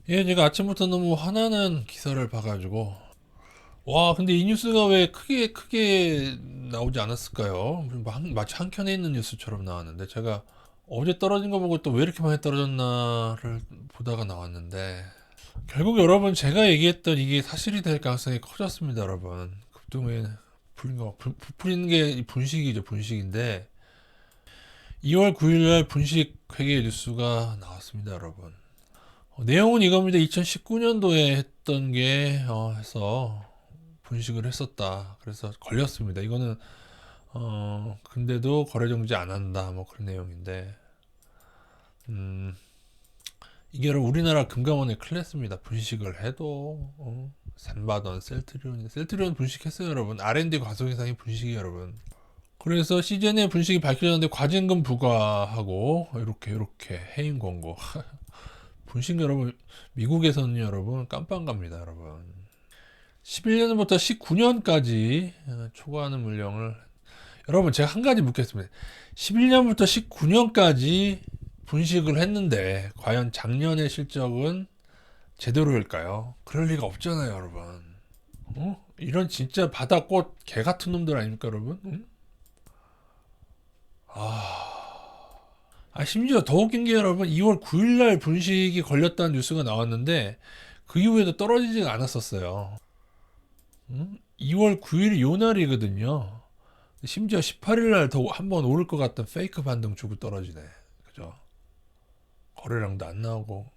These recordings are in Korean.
예, 제가 아침부터 너무 화나는 기사를 봐가지고, 와, 근데 이 뉴스가 왜 크게 나오지 않았을까요? 마치 한 켠에 있는 뉴스처럼 나왔는데, 제가 어제 떨어진 거 보고 또 왜 이렇게 많이 떨어졌나를 보다가 나왔는데, 결국 여러분 제가 얘기했던 이게 사실이 될 가능성이 커졌습니다, 여러분. 급등에 부풀리는 게 분식이죠, 분식인데, 2월 9일날 분식 회계 뉴스가 나왔습니다, 여러분. 내용은 이겁니다. 2019년도에 했던 게 해서 분식을 했었다. 그래서 걸렸습니다. 이거는 근데도 거래 정지 안 한다. 뭐 그런 내용인데 음, 이게 우리나라 금감원의 클래스입니다. 분식을 해도 산바던 셀트리온 분식했어요, 여러분. R&D 과속 이상의 분식이 여러분. 그래서 시즌에 분식이 밝혀졌는데 과징금 부과하고 이렇게 해임 권고. 분식 여러분 미국에서는 여러분 깜빵 갑니다, 여러분. 11년부터 19년까지 초과하는 물량을 여러분 제가 한 가지 묻겠습니다. 11년부터 19년까지 분식을 했는데 과연 작년의 실적은 제대로일까요? 그럴 리가 없잖아요, 여러분. 이런 진짜 바다꽃 개 같은 놈들 아닙니까, 여러분? 응? 심지어 더 웃긴 게 여러분 2월 9일날 분식이 걸렸다는 뉴스가 나왔는데 그 이후에도 떨어지지가 않았었어요. 2월 9일이 요 날이거든요. 심지어 18일날 더 한 번 오를 것 같던 페이크 반등 주고 떨어지네. 그죠? 거래량도 안 나오고.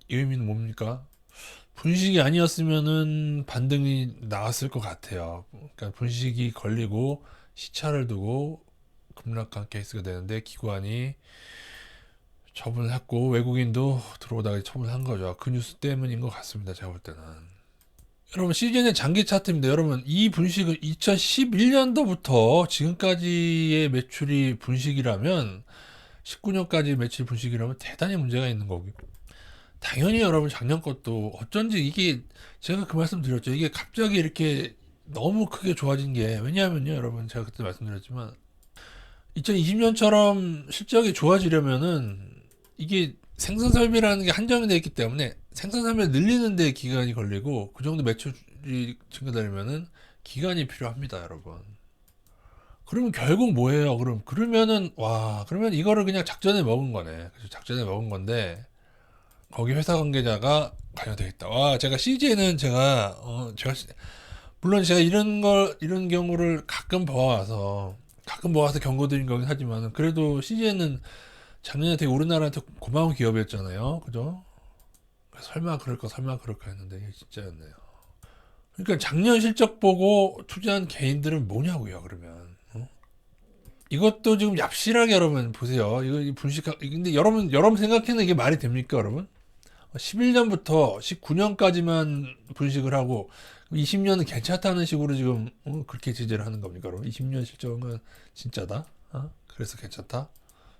이 의미는 뭡니까? 분식이 아니었으면은 반등이 나왔을 것 같아요. 그러니까 분식이 걸리고 시차를 두고 급락한 케이스가 되는데 기관이 처분했고 외국인도 들어오다가 처분한 거죠. 그 뉴스 때문인 것 같습니다. 제가 볼 때는. 여러분 시즌의 장기 차트입니다. 여러분 이 분식은 2011년도부터 지금까지의 매출이 분식이라면 19년까지 매출 분식이라면 대단히 문제가 있는 거고 당연히 여러분 작년 것도 어쩐지 이게 제가 그 말씀 드렸죠. 이게 갑자기 이렇게 너무 크게 좋아진 게 왜냐하면요 여러분 제가 그때 말씀드렸지만 2020년처럼 실적이 좋아지려면은 이게 생산 설비라는 게 한정이 되어 있기 때문에 생산 설비를 늘리는 데 기간이 걸리고 그 정도 매출이 증가되려면은 기간이 필요합니다, 여러분. 그러면 결국 뭐예요? 그러면은 와 그러면 이거를 그냥 작전에 먹은 거네. 그래서 작전에 먹은 건데 거기 회사 관계자가 관여되겠다. 와 제가 CJ는 물론 제가 이런 경우를 가끔 봐와서 경고드린 거긴 하지만 그래도 CJ는 작년에 되게 우리나라한테 고마운 기업이었잖아요. 그죠? 설마 그럴까 했는데 이게 진짜였네요. 그러니까 작년 실적 보고 투자한 개인들은 뭐냐고요, 그러면. 이것도 지금 얍실하게 여러분 보세요. 근데 여러분 생각해는 이게 말이 됩니까, 여러분? 11년부터 19년까지만 분식을 하고 20년은 괜찮다는 식으로 지금 그렇게 지지를 하는 겁니까, 여러분? 20년 실적은 진짜다? 그래서 괜찮다?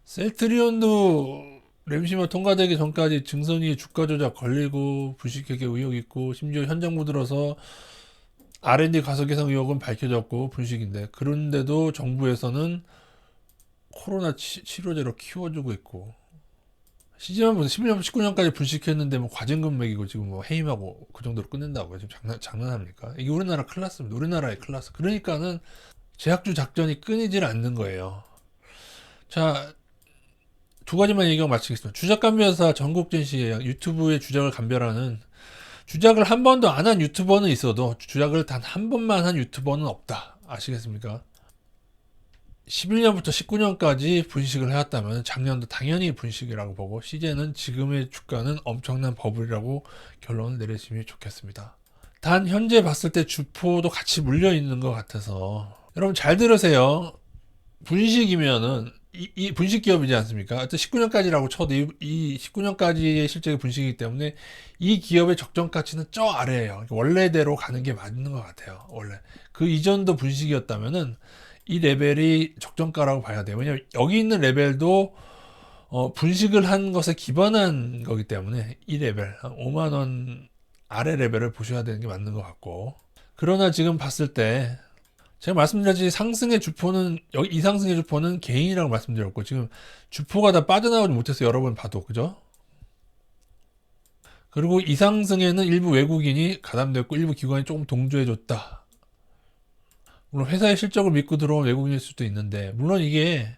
셀트리온도 램시마 통과되기 전까지 증선이 주가 조작 걸리고 분식회계 의혹 있고 심지어 현장부 들어서 R&D 가속 개선 의혹은 밝혀졌고 분식인데 그런데도 정부에서는 코로나 치료제로 키워주고 있고 시즌만 보세요. 11년, 19년까지 분식했는데 뭐 과징금 매기고 지금 뭐 해임하고 그 정도로 끝낸다고요. 지금 장난합니까? 이게 우리나라 클라스입니다. 우리나라의 클라스. 그러니까는 제약주 작전이 끊이질 않는 거예요. 자, 두 가지만 얘기하고 마치겠습니다. 주작 감별사 전국진 씨의 유튜브의 주작을 감별하는 주작을 한 번도 안 한 유튜버는 있어도 주작을 단 한 번만 한 유튜버는 없다. 아시겠습니까? 11년부터 19년까지 분식을 해왔다면 작년도 당연히 분식이라고 보고 시제는 지금의 주가는 엄청난 버블이라고 결론을 내리시면 좋겠습니다. 단 현재 봤을 때 주포도 같이 물려 있는 것 같아서 여러분 잘 들으세요. 분식이면은 이 분식 기업이지 않습니까? 하여튼 19년까지라고 쳐도 이 19년까지의 실적이 분식이기 때문에 이 기업의 적정 가치는 저 아래에요. 원래대로 가는 게 맞는 것 같아요. 원래 그 이전도 분식이었다면은 이 레벨이 적정가라고 봐야 돼요. 왜냐면 여기 있는 레벨도 분식을 한 것에 기반한 거기 때문에 이 레벨 5만 원 아래 레벨을 보셔야 되는 게 맞는 것 같고 그러나 지금 봤을 때 제가 말씀드렸지 상승의 주포는 이 상승의 주포는 개인이라고 말씀드렸고 지금 주포가 다 빠져나오지 못해서 여러 번 봐도 그죠? 그리고 이 상승에는 일부 외국인이 가담됐고 일부 기관이 조금 동조해줬다. 물론 회사의 실적을 믿고 들어온 외국인일 수도 있는데, 물론 이게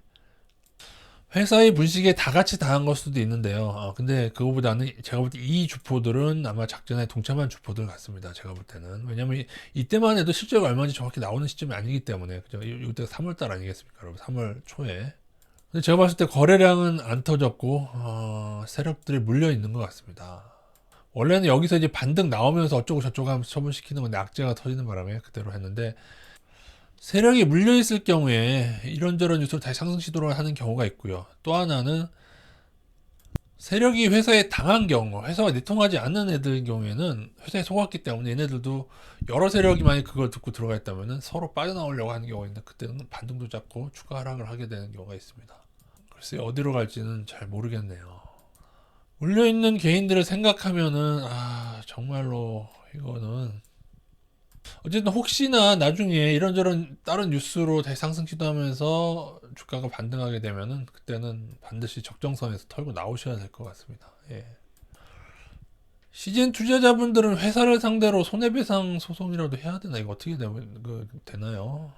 회사의 분식에 다 같이 다 한 걸 수도 있는데요. 근데 그거보다는 제가 볼 때 이 주포들은 아마 작전에 동참한 주포들 같습니다. 제가 볼 때는. 왜냐면 이때만 해도 실적이 얼마인지 정확히 나오는 시점이 아니기 때문에. 그죠? 이때가 3월달 아니겠습니까? 여러분, 3월 초에. 근데 제가 봤을 때 거래량은 안 터졌고, 세력들이 물려 있는 것 같습니다. 원래는 여기서 이제 반등 나오면서 어쩌고 저쩌고 하면서 처분시키는 건데 악재가 터지는 바람에 그대로 했는데, 세력이 물려있을 경우에 이런저런 뉴스로 다시 상승 시도를 하는 경우가 있고요. 또 하나는 세력이 회사에 당한 경우, 회사와 내통하지 않는 애들의 경우에는 회사에 속았기 때문에 얘네들도 여러 세력이 만약 그걸 듣고 들어가 있다면 서로 빠져나오려고 하는 경우가 있는데 그때는 반등도 잡고 추가 하락을 하게 되는 경우가 있습니다. 글쎄 어디로 갈지는 잘 모르겠네요. 물려있는 개인들을 생각하면은 정말로 이거는 어쨌든 혹시나 나중에 이런저런 다른 뉴스로 대상승 시도하면서 주가가 반등하게 되면은 그때는 반드시 적정선에서 털고 나오셔야 될 것 같습니다. 예. 시즌 투자자분들은 회사를 상대로 손해배상 소송이라도 해야 되나? 이거 어떻게 되나요?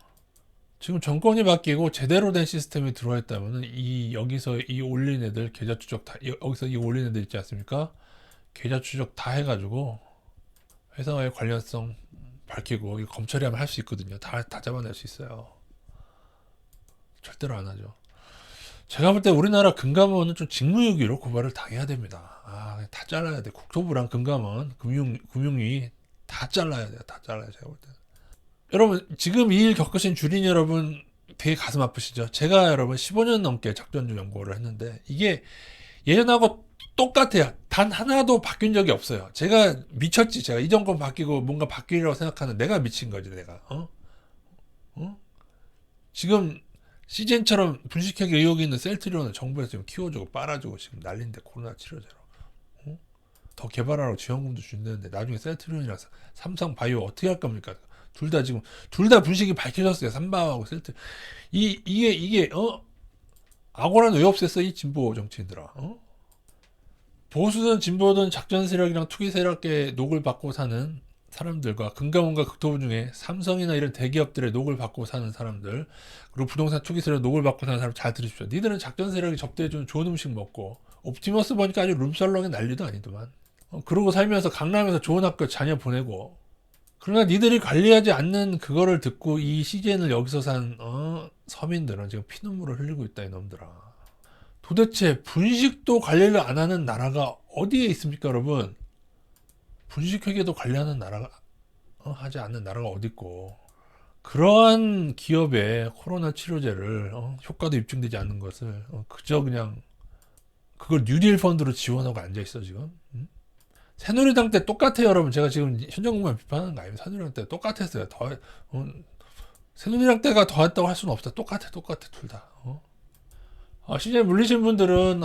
지금 정권이 바뀌고 제대로 된 시스템이 들어와 있다면은 여기서 이 올린 애들 계좌 추적 여기서 이 올린 애들 있지 않습니까? 계좌 추적 다 해가지고 회사와의 관련성 밝히고 이거 검찰이 하면 할 수 있거든요. 다 잡아낼 수 있어요. 절대로 안 하죠. 제가 볼 때 우리나라 금감원은 좀 직무유기로 고발을 당해야 됩니다. 다 잘라야 돼. 국토부랑 금감원, 금융위 다 잘라야 돼요. 다 잘라요. 제가 볼 때. 여러분 지금 이 일 겪으신 주린 여러분 되게 가슴 아프시죠? 제가 여러분 15년 넘게 작전주 연구를 했는데 이게 예전하고 똑같아요. 단 하나도 바뀐 적이 없어요. 제가 미쳤지. 제가 이 정권 바뀌고 뭔가 바뀌리라고 생각하는 내가 미친 거지, 내가. 지금 시젠처럼 분식회계 의혹이 있는 셀트리온을 정부에서 지금 키워주고 빨아주고 지금 난린데 코로나 치료제로. 더 개발하라고 지원금도 준다는데 나중에 셀트리온이랑 삼성 바이오 어떻게 할 겁니까? 둘 다 분식이 밝혀졌어요. 삼바하고 셀트. 이게 악오라는 왜 없앴어? 이 진보 정치인들아. 보수든 진보든 작전 세력이랑 투기 세력의 녹을 받고 사는 사람들과 금감원과 국토부 중에 삼성이나 이런 대기업들의 녹을 받고 사는 사람들 그리고 부동산 투기 세력 녹을 받고 사는 사람 잘 들으십시오. 니들은 작전 세력이 접대해주는 좋은 음식 먹고 옵티머스 보니까 아주 룸살롱의 난리도 아니더만. 그러고 살면서 강남에서 좋은 학교 자녀 보내고 그러나 니들이 관리하지 않는 그거를 듣고 이 시즌을 여기서 산 서민들은 지금 피눈물을 흘리고 있다 이놈들아. 도대체 분식도 관리를 안 하는 나라가 어디에 있습니까, 여러분? 분식회계도 관리하는 나라가 하지 않는 나라가 어디 있고 그러한 기업에 코로나 치료제를 효과도 입증되지 않는 것을 그저 그냥 그걸 뉴딜 펀드로 지원하고 앉아 있어 지금. 새누리당 때 똑같아요, 여러분. 제가 지금 현 정부만 비판하는 거 아니에요. 새누리당 때 똑같았어요. 새누리당 때가 더했다고 할 수는 없다. 똑같아, 둘 다. 시즌 물리신 분들은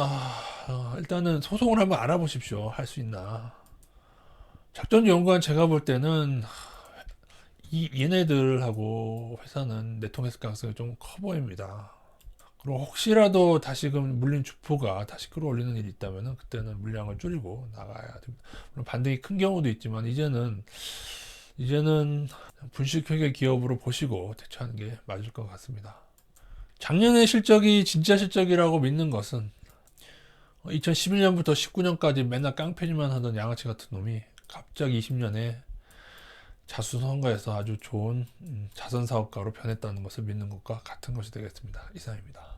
일단은 소송을 한번 알아보십시오. 할 수 있나. 작전연구원 제가 볼 때는 얘네들하고 회사는 내통했을 가능성이 좀 커 보입니다. 그리고 혹시라도 다시금 물린 주포가 다시 끌어올리는 일이 있다면 그때는 물량을 줄이고 나가야 됩니다. 물론 반등이 큰 경우도 있지만 이제는 분식회계 기업으로 보시고 대처하는 게 맞을 것 같습니다. 작년의 실적이 진짜 실적이라고 믿는 것은 2011년부터 19년까지 맨날 깡패짓만 하던 양아치 같은 놈이 갑자기 20년에 자수성가해서 아주 좋은 자선사업가로 변했다는 것을 믿는 것과 같은 것이 되겠습니다. 이상입니다.